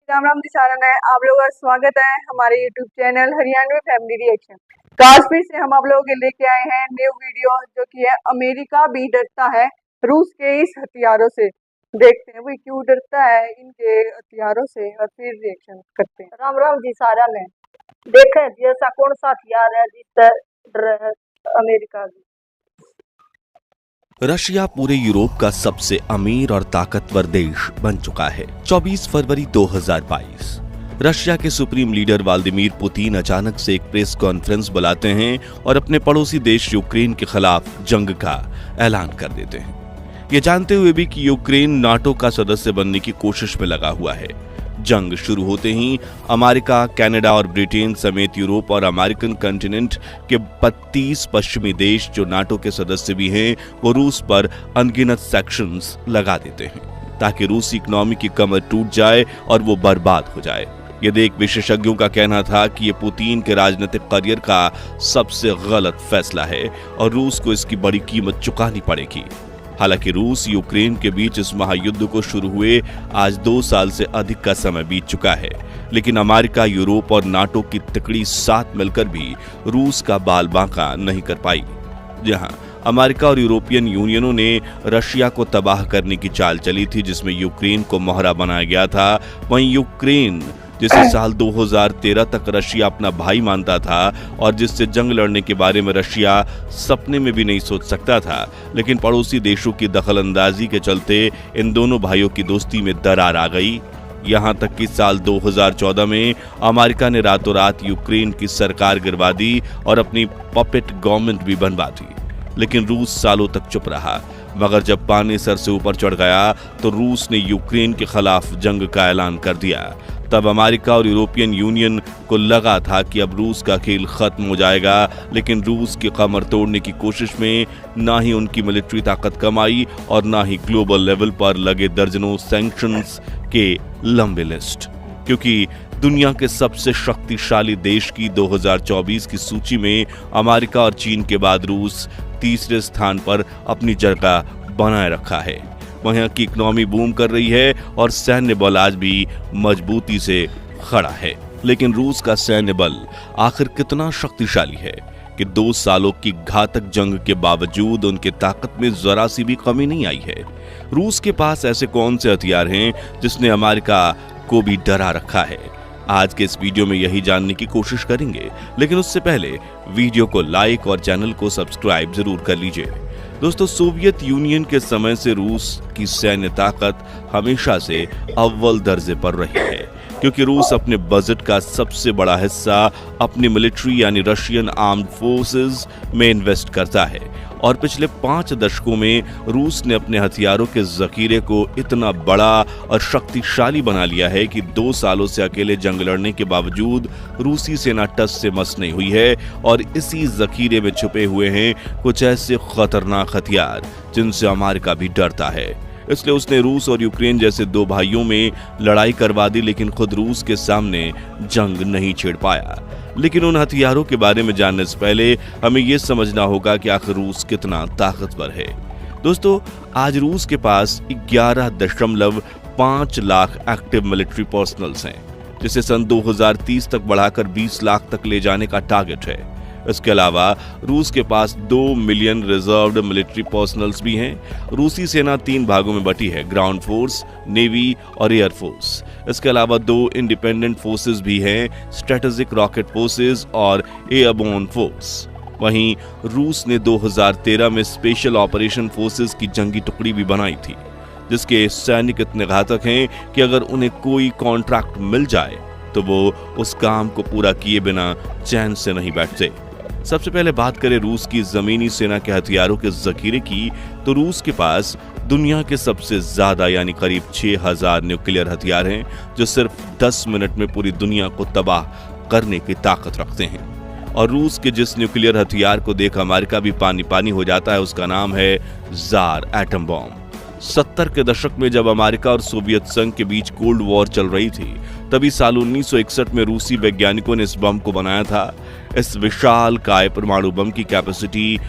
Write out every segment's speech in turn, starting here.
राम राम दिशारन है। आप लोगों का स्वागत है हमारे YouTube channel Haryanvi family reaction. तो आज फिर से हम आप लोगों के लेके आए हैं न्यू वीडियो, जो कि है अमेरिका भी डरता है रूस के इस हथियारों से। देखते हैं वो क्यों डरता है इनके हथियारों से और फिर रिएक्शन करते हैं। राम राम जी सारा ने देखे ऐसा कौन सा हथियार है जिससे डर है अमेरिका की। रशिया पूरे यूरोप का सबसे अमीर और ताकतवर देश बन चुका है। 24 फरवरी 2022 रशिया के सुप्रीम लीडर व्लादिमीर पुतिन अचानक से एक प्रेस कॉन्फ्रेंस बुलाते हैं और अपने पड़ोसी देश यूक्रेन के खिलाफ जंग का ऐलान कर देते हैं, ये जानते हुए भी कि यूक्रेन नाटो का सदस्य बनने की कोशिश में लगा हुआ है। जंग शुरू होते ही अमेरिका, कनाडा और ब्रिटेन समेत यूरोप और अमेरिकन कॉन्टिनेंट के 32 पश्चिमी देश जो नाटो के सदस्य भी हैं, वो रूस पर अनगिनत सैंक्शंस लगा देते हैं ताकि रूसी इकोनॉमी की कमर टूट जाए और वो बर्बाद हो जाए। ये देख विशेषज्ञों का कहना था कि ये पुतिन के राजनीतिक करियर का सबसे गलत फैसला है और रूस को इसकी बड़ी कीमत चुकानी पड़ेगी। हालांकि रूस यूक्रेन के बीच इस महायुद्ध को शुरू हुए आज 2 साल से अधिक का समय बीत चुका है, लेकिन अमेरिका, यूरोप और नाटो की तिकड़ी साथ मिलकर भी रूस का बाल बांका नहीं कर पाई। जहां अमेरिका और यूरोपियन यूनियनों ने रशिया को तबाह करने की चाल चली थी, जिसमें यूक्रेन को मोहरा बनाया गया था, वहीं यूक्रेन जिसे साल 2013 तक रशिया अपना भाई मानता था और जिससे जंग लड़ने के बारे में रशिया सपने में भी नहीं सोच सकता था, लेकिन पड़ोसी देशों की दखलंदाजी के चलते इन दोनों भाइयों की दोस्ती में दरार आ गई। यहां तक कि साल 2014 में अमेरिका ने रातों रात यूक्रेन की सरकार गिरवा दी और अपनी पपेट गवर्नमेंट भी बनवा दी, लेकिन रूस सालों तक चुप रहा। मगर जब पानी सर से ऊपर चढ़ गया तो रूस ने यूक्रेन के खिलाफ जंग का ऐलान कर दिया। तब अमेरिका और यूरोपियन यूनियन को लगा था कि अब रूस का खेल खत्म हो जाएगा, लेकिन रूस की कमर तोड़ने की कोशिश में ना ही उनकी मिलिट्री ताकत कम आई और ना ही ग्लोबल लेवल पर लगे दर्जनों सैंक्शंस के लंबे लिस्ट, क्योंकि दुनिया के सबसे शक्तिशाली देश की 2024 की सूची में अमेरिका और चीन के बाद रूस तीसरे स्थान पर अपनी जगह बनाए रखा है। वहां की इकोनॉमी बूम कर रही है और सैन्य बल आज भी मजबूती से खड़ा है। लेकिन रूस का सैन्य बल आखिर कितना शक्तिशाली है कि 2 सालों की घातक जंग के बावजूद उनकी ताकत में जरा सी भी कमी नहीं आई है। रूस के पास ऐसे कौन से हथियार हैं जिसने अमेरिका को भी डरा रखा है? आज के इस वीडियो में यही जानने की कोशिश करेंगे, लेकिन उससे पहले वीडियो को लाइक और चैनल को सब्सक्राइब जरूर कर लीजिए। दोस्तों, सोवियत यूनियन के समय से रूस की सैन्य ताकत हमेशा से अव्वल दर्जे पर रही है, क्योंकि रूस अपने बजट का सबसे बड़ा हिस्सा अपनी मिलिट्री यानी रशियन आर्म्ड फोर्सेस में इन्वेस्ट करता है और पिछले 5 दशकों में रूस ने अपने हथियारों के जखीरे को इतना बड़ा और शक्तिशाली बना लिया है कि 2 सालों से अकेले जंग लड़ने के बावजूद रूसी सेना टस से मस नहीं हुई है और इसी जखीरे में छुपे हुए हैं कुछ ऐसे खतरनाक हथियार जिनसे अमेरिका भी डरता है। इसलिए उसने रूस और यूक्रेन जैसे 2 भाइयों में लड़ाई करवा दी, लेकिन खुद रूस के सामने जंग नहीं छेड़ पाया। लेकिन उन हथियारों के बारे में जानने से पहले हमें यह समझना होगा कि आखिर रूस कितना ताकतवर है। दोस्तों, आज रूस के पास 11.5 लाख एक्टिव मिलिट्री पर्सनल्स हैं, जिसे सन 2030 तक बढ़ाकर 20 लाख तक ले जाने का टारगेट है। इसके अलावा रूस के पास 2 मिलियन रिजर्व्ड मिलिट्री पर्सनल्स भी हैं। रूसी सेना 3 भागों में बटी है, ग्राउंड फोर्स, नेवी और एयर फोर्स। इसके अलावा 2 इंडिपेंडेंट फोर्सेस भी हैं, स्ट्रेटेजिक रॉकेट फोर्सेस और एयरबोर्न फोर्स। वहीं रूस ने 2013 में स्पेशल ऑपरेशन फोर्सेस की जंगी टुकड़ी भी बनाई थी, जिसके सैनिक इतने घातक हैं कि अगर उन्हें कोई कॉन्ट्रैक्ट मिल जाए तो वो उस काम को पूरा किए बिना चैन से नहीं बैठते। सबसे पहले बात करें रूस की जमीनी सेना के हथियारों के जखीरे की, तो रूस के पास दुनिया के सबसे ज्यादा यानी करीब 6000 न्यूक्लियर हथियार हैं, जो सिर्फ 10 मिनट में पूरी दुनिया को तबाह करने की ताकत रखते हैं। और रूस के जिस न्यूक्लियर हथियार को देख अमेरिका भी पानी पानी हो जाता है, उसका नाम है जार एटम बॉम्ब। 70 के दशक में जब अमेरिका और सोवियत संघ के बीच कोल्ड वॉर चल रही थी, तभी साल 1961 में रूसी वैज्ञानिकों ने इस बम को बनाया था। इस विशाल काय परमाणु बम की कैपेसिटी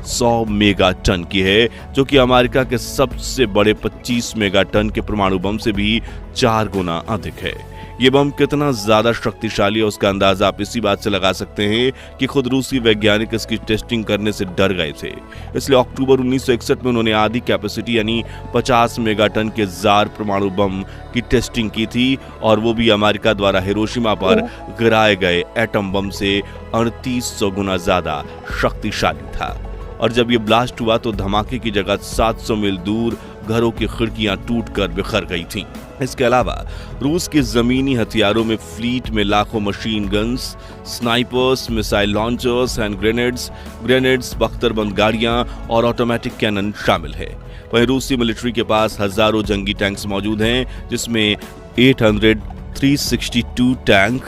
100 मेगा टन की है, जो कि अमेरिका के सबसे बड़े 25 मेगा टन के परमाणु बम से भी 4 गुना अधिक है। ये बम कितना ज्यादा शक्तिशाली है उसका अंदाजा आप इसी बात से लगा सकते हैं कि खुद रूसी वैज्ञानिक इसकी टेस्टिंग करने से डर गए थे। इसलिए अक्टूबर 1961 में उन्होंने आधी कैपेसिटी यानी 50 मेगाटन के जार परमाणु बम की टेस्टिंग की थी और वो भी अमेरिका द्वारा हिरोशिमा पर गिराए गए एटम बम से 3800 गुना ज्यादा शक्तिशाली था। और जब ये ब्लास्ट हुआ तो धमाके की जगह 700 मील दूर घरों की खिड़कियां टूटकर बिखर गई थीं। इसके अलावा रूस के जमीनी हथियारों में फ्लीट में लाखों machine guns, snipers, missile launchers, hand grenades, बख्तरबंद गाड़ियां और ऑटोमेटिक कैनन शामिल है। वहीं रूसी मिलिट्री के पास हजारों जंगी टैंक्स मौजूद हैं, जिसमें 800 362 tank,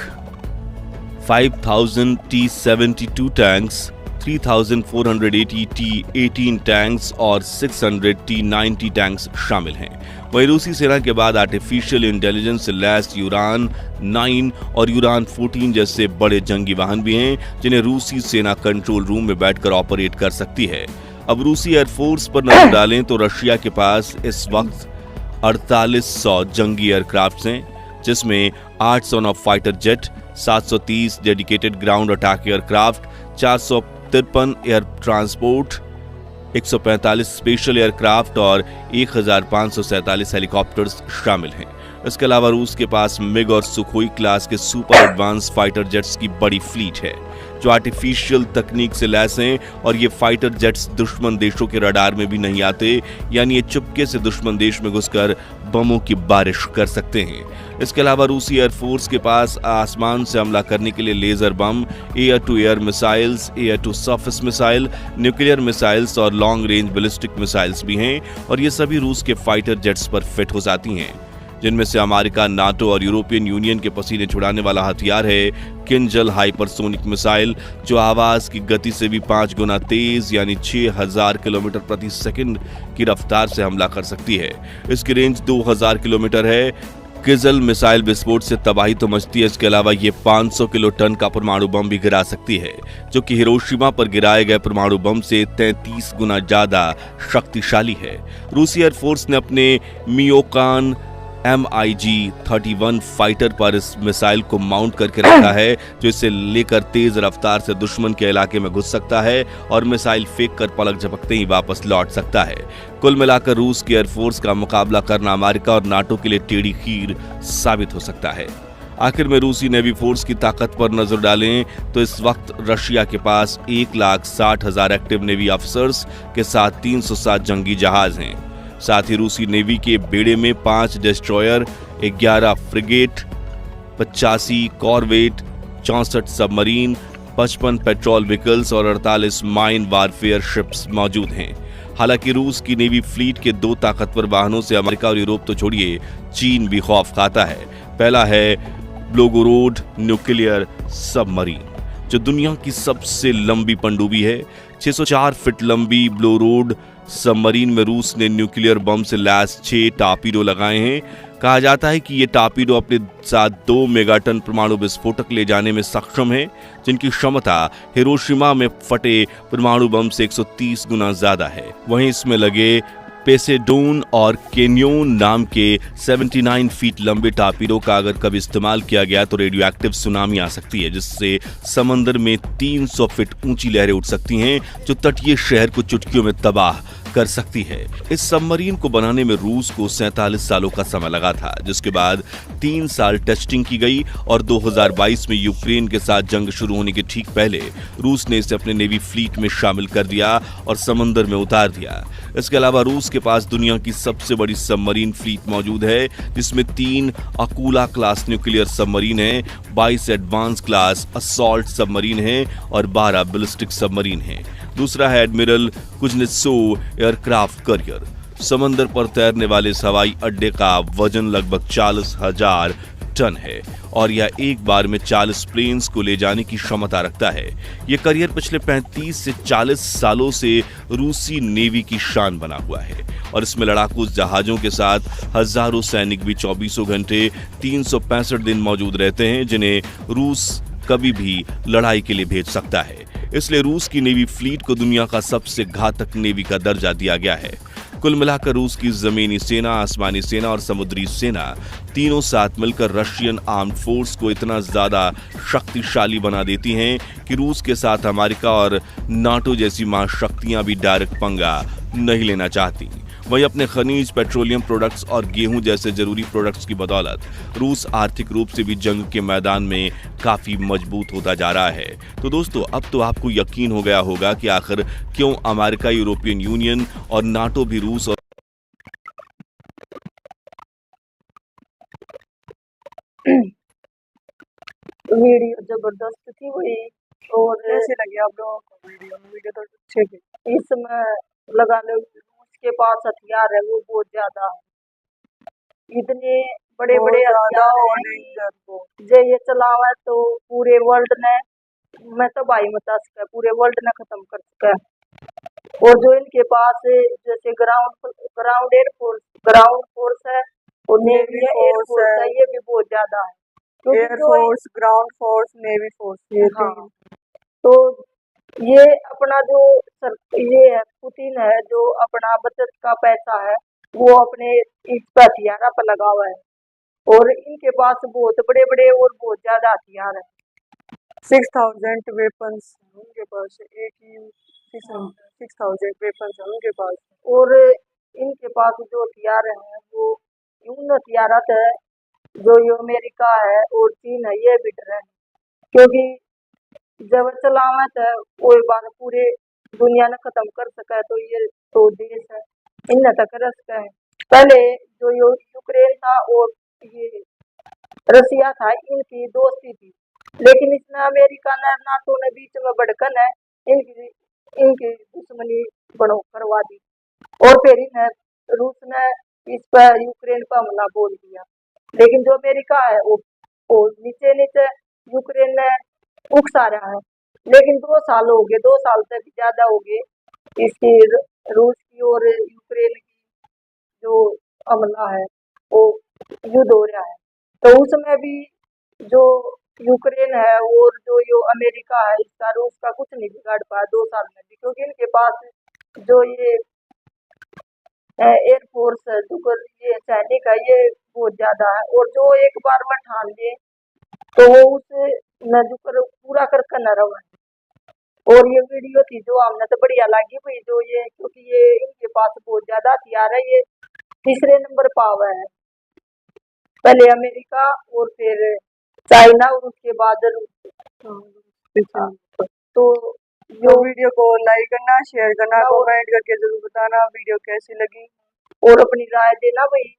5000 T-72 tanks, 3480 T-18 tanks और 600 T-90 टैंक्स शामिल हैं। वहीं रूसी सेना के बाद आर्टिफिशियल इंटेलिजेंस से लैस यूरान 9 और यूरान 14 जैसे बड़े जंगी वाहन भी हैं, जिन्हें रूसी सेना कंट्रोल रूम में बैठकर ऑपरेट कर सकती है। अब रूसी एयरफोर्स पर नजर डालें तो रशिया के पास इस वक्त 4800 जंगी एयरक्राफ्ट हैं, जिसमें 809 fighter jet, 730 dedicated ground attack aircraft, 453 air transport, 145 special aircraft और 1547 हेलीकॉप्टर्स शामिल हैं। इसके अलावा रूस के पास मिग और सुखोई क्लास के सुपर एडवांस फाइटर जेट्स की बड़ी फ्लीट है, जो आर्टिफिशियल तकनीक से लैस हैं और ये फाइटर जेट्स दुश्मन देशों के रडार में भी नहीं आते, यानी ये चुपके से दुश्मन देश में घुसकर बमों की बारिश कर सकते हैं। इसके अलावा रूसी एयरफोर्स के पास आसमान से हमला करने के लिए laser bomb, air to air missiles, air to surface missile, nuclear missiles और लॉन्ग रेंज बैलिस्टिक मिसाइल्स भी हैं और ये सभी रूस के फाइटर जेट्स पर फिट हो जाती हैं, जिनमें से अमेरिका, नाटो और यूरोपियन यूनियन के पसीने छुड़ाने वाला हथियार है किंजल हाइपरसोनिक मिसाइल, जो आवाज की गति से भी 5 गुना तेज यानी 6000 किलोमीटर प्रति सेकंड की रफ्तार से हमला कर सकती है। इसकी रेंज 2000 किलोमीटर है। किजल मिसाइल विस्फोट से तबाही तो मचती है, इसके अलावा ये 500 किलो टन का परमाणु बम भी गिरा सकती है, जो कि हिरोशिमा पर गिराए गए परमाणु बम से 33 गुना ज्यादा शक्तिशाली है। रूसी एयरफोर्स ने अपने मियोकान MiG-31 फाइटर पर इस मिसाइल को माउंट करके रखा है, जो इसे लेकर तेज रफ्तार से दुश्मन के इलाके में घुस सकता है और मिसाइल फेंक कर पलक झपकते ही वापस लौट सकता है। कुल मिलाकर रूस की एयरफोर्स का मुकाबला करना अमेरिका और नाटो के लिए टेढ़ी खीर साबित हो सकता है। आखिर में रूसी नेवी फोर्स की ताकत पर नजर डालें तो इस वक्त रशिया के पास 1,60,000 एक्टिव नेवी ऑफिसर्स के साथ 307 जंगी जहाज हैं। साथ ही रूसी नेवी के बेड़े में 5 destroyer, 11 frigate, 85 corvette, 64 submarine, 55 petrol vehicles और 48 माइन वारफेयर शिप्स मौजूद हैं। हालांकि रूस की नेवी फ्लीट के 2 ताकतवर वाहनों से अमेरिका और यूरोप तो छोड़िए, चीन भी खौफ खाता है। पहला है ब्लोगोरोड न्यूक्लियर सबमरीन, जो दुनिया की सबसे लंबी पनडुब्बी है। 604 फीट लंबी ब्लोरोड सबमरीन में रूस ने न्यूक्लियर बम से लैस 6 टारपीडो लगाए हैं। कहा जाता है कि ये टारपीडो अपने साथ 2 मेगाटन परमाणु विस्फोटक ले जाने में सक्षम है, जिनकी क्षमता हिरोशिमा में फटे परमाणु बम से 130 गुना ज्यादा है। वहीं इसमें लगे पेसेडोन और केन्योन नाम के 79 फीट लंबे टारपीडो का अगर कभी इस्तेमाल किया गया तो रेडियो एक्टिव सुनामी आ सकती है, जिससे समंदर में 300 फीट ऊंची लहरें उठ सकती हैं, जो तटीय शहर को चुटकियों में तबाह कर सकती है। इस सबमरीन को बनाने में रूस को 47 सालों का समय लगा था, जिसके बाद 3 साल टेस्टिंग की गई और 2022 में यूक्रेन के साथ जंग शुरू होने के ठीक पहले रूस ने इसे अपने नेवी फ्लीट में शामिल कर दिया और समंदर में उतार दिया। इसके अलावा रूस के पास दुनिया की सबसे बड़ी सबमरीन फ्लीट मौजूद है, जिसमें 3 अकूला क्लास न्यूक्लियर सबमरीन है, 22 एडवांस क्लास असॉल्ट सबमरीन है और 12 बैलिस्टिक सबमरीन है। दूसरा है एडमिरल कुजनेत्सोव एयरक्राफ्ट करियर। समंदर पर तैरने वाले इस हवाई अड्डे का वजन लगभग 40,000 टन है और यह एक बार में 40 प्लेन्स को ले जाने की क्षमता रखता है। यह करियर पिछले 35 से 40 सालों से रूसी नेवी की शान बना हुआ है और इसमें लड़ाकू जहाजों के साथ हजारों सैनिक भी 24 घंटे 365 दिन मौजूद रहते हैं, जिन्हें रूस कभी भी लड़ाई के लिए भेज सकता है। इसलिए रूस की नेवी फ्लीट को दुनिया का सबसे घातक नेवी का दर्जा दिया गया है। कुल मिलाकर रूस की जमीनी सेना, आसमानी सेना और समुद्री सेना तीनों साथ मिलकर रशियन आर्म्ड फोर्स को इतना ज्यादा शक्तिशाली बना देती हैं कि रूस के साथ अमेरिका और नाटो जैसी महाशक्तियां भी डायरेक्ट पंगा नहीं लेना चाहती। वहीं अपने खनिज, पेट्रोलियम प्रोडक्ट्स और गेहूं जैसे जरूरी प्रोडक्ट्स की बदौलत रूस आर्थिक रूप से भी जंग के मैदान में काफी मजबूत होता जा रहा है। तो दोस्तों, अब तो आपको यकीन हो गया होगा कि आखिर क्यों अमेरिका, यूरोपियन यूनियन और नाटो भी रूस और वीडियो जबरदस्त थी वही। और कैसे लगे आप लोगों को वीडियो तो अच्छे थे। इसमें लगा लो उसके पास हथियार है वो बहुत ज्यादा है। इतने बड़े बड़े हथियार हैं जो ये चलावा है तो पूरे वर्ल्ड ने मैं तो भाई बता सका, पूरे वर्ल्ड ने खत्म कर सका है। और जो इनके पास जैसे ग्राउंड फोर्स है और नेवी एयर फोर्स है, ये भी बहुत ज्यादा है। Air force, ground force, navy force, ये हाँ। तो ये अपना जो ये है पुतिन है, जो अपना बचत का पैसा है वो अपने इस पर हथियार पर लगा हुआ है। और इनके पास बहुत बड़े बड़े और बहुत ज्यादा हथियार है। 6000 वेपन्स उनके पास, एक ही 6000 वेपन्स है उनके पास। और इनके पास जो हथियार है वो उन हथियारात है जो ये अमेरिका है और चीन है ये भी डर है, क्योंकि जब सलामत है वो बार पूरे दुनिया ने खत्म कर सका है तो ये तो देश है इन तक कर सका है। पहले जो यूक्रेन था और ये रसिया था, इनकी दोस्ती थी, लेकिन इसमें अमेरिका ने, नाटो ने बीच में बढ़कर है इनकी इनकी दुश्मनी बढ़ो करवा दी। और फिर इन्हें रूस ने इस पर यूक्रेन पर हमला बोल दिया। लेकिन जो अमेरिका है वो नीचे नीचे यूक्रेन ने उकसा रहा है। लेकिन 2 साल हो गए, 2 साल से भी ज्यादा हो गए इसकी रूस की और यूक्रेन की जो हमला है वो युद्ध हो रहा है। तो उसमें भी जो यूक्रेन है और जो यो अमेरिका है इसका रूस का कुछ नहीं बिगाड़ पाया 2 साल में भी, क्योंकि इनके पास जो ये एयरफोर्स है, जो ये सैनिक है, ये बहुत ज्यादा है। और जो एक बार में ठान ले तो वो उसे न पूरा करके न रहा। और ये वीडियो थी जो हमने तो बढ़िया लगी भाई, जो ये क्योंकि ये इनके पास बहुत ज्यादा हथियार है, ये तीसरे नंबर पाव है, पहले अमेरिका और फिर चाइना और उसके बाद रूस। तो जो वीडियो को लाइक करना, शेयर करना, कमेंट करके जरूर बताना वीडियो कैसी लगी और अपनी राय देना भाई।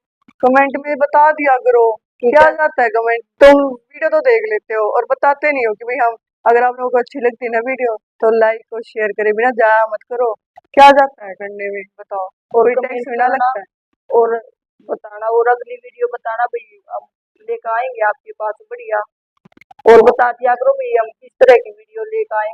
कमेंट में बता दिया करो, क्या जाता है कमेंट, तुम वीडियो तो देख लेते हो और बताते नहीं हो कि भाई हम, अगर आप लोगों को अच्छी लगती है ना वीडियो तो लाइक और शेयर करे बिना जाया मत करो, क्या जाता है करने में, बताओ। और कोई टैक्स भी ना लगता है। और बताना, और अगली वीडियो बताना भाई, हम लेकर आएंगे आपके पास बढ़िया। और बता दिया करो भाई हम किस तरह की वीडियो लेकर आए।